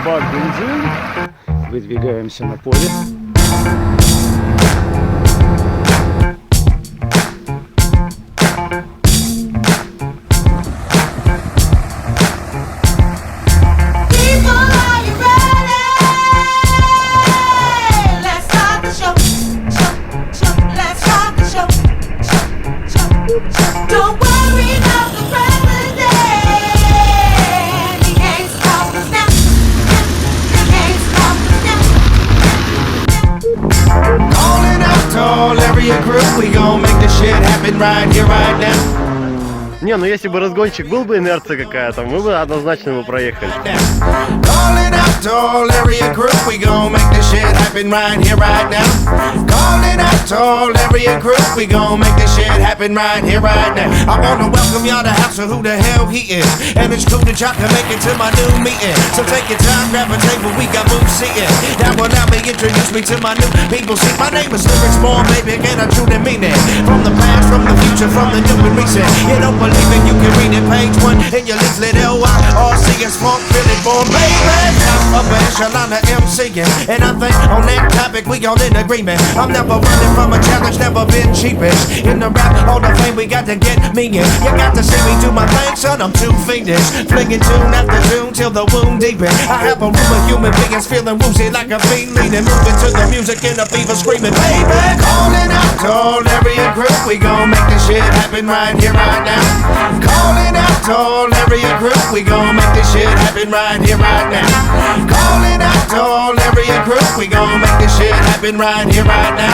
бак бензин. Выдвигаемся на поле. Не, ну если бы разгончик был бы, инерция какая-то, мы бы однозначно его проехали. You don't believe it, you can read it, page 1 in your leaflet, L-Y-R-C is funk, Philly born, baby. I'm up an echelon of MCing, and I think on that topic we all in agreement. I'm never running from a challenge, never been cheapish. In the rap hall of fame, we got to get me in. You got to see me do my thing, son, I'm too fiendish. Flinging tune after tune till the wound deepen. I have a room of human beings feeling woozy like a fiend leading, moving to the music in a fever screaming, baby. Calling out to all area group, we gon' make this shit happen right here, right now. Calling out to all area group, we gon' make this shit happen right here, right now. Calling out to all area group, we gon' make this shit happen right here, right now.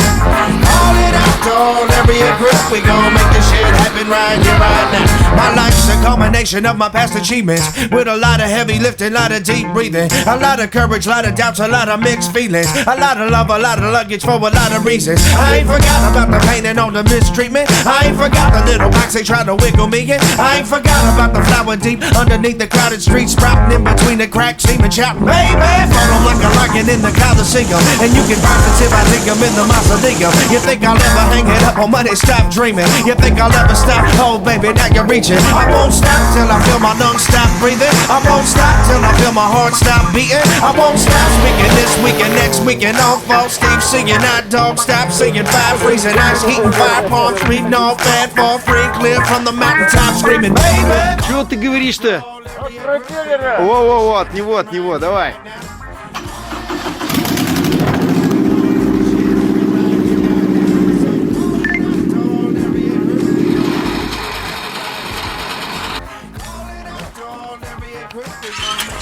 Calling out to all area group, we gon' make this shit happen right here, right now. My life's a culmination of my past achievements, with a lot of heavy lifting, a lot of deep breathing, a lot of courage, a lot of doubts, a lot of mixed feelings, a lot of love, a lot of luggage for a lot of reasons. I ain't forgot about the pain and all the mistreatment. I ain't forgot the little wax they try to wiggle me in. I ain't forgot about the flower deep underneath the crowded streets, sprouting in between the cracks, seeming shouting, baby. Follow like a lion in the Coliseum, and you can bounce until I dig 'em in the mausoleum. You think I'll ever hang it up on money? Stop dreaming. You think I'll ever stop? Oh, baby, now you're reaching. I won't stop till I feel my lungs stop breathing. I won't stop till I feel my heart stop beating. I won't stop speaking this week and next week and all false. Keep singing, hot dog, stop singing. Fire freezing, ice heating, fire palms reading all fat, fall free, clear from the mountaintop screaming, baby. Чего ты говоришь-то? Во-во-во, от него, давай.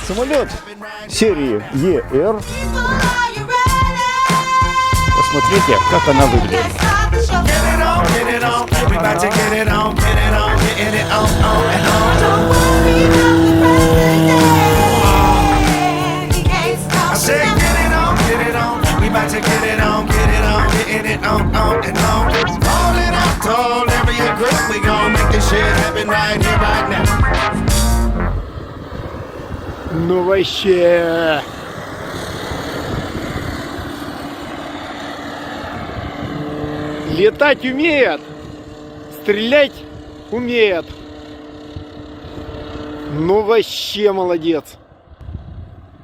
Самолет серии ЕР. Посмотрите, как она выглядит. Ну вообще. Летать умеет, стрелять умеет. Ну вообще молодец.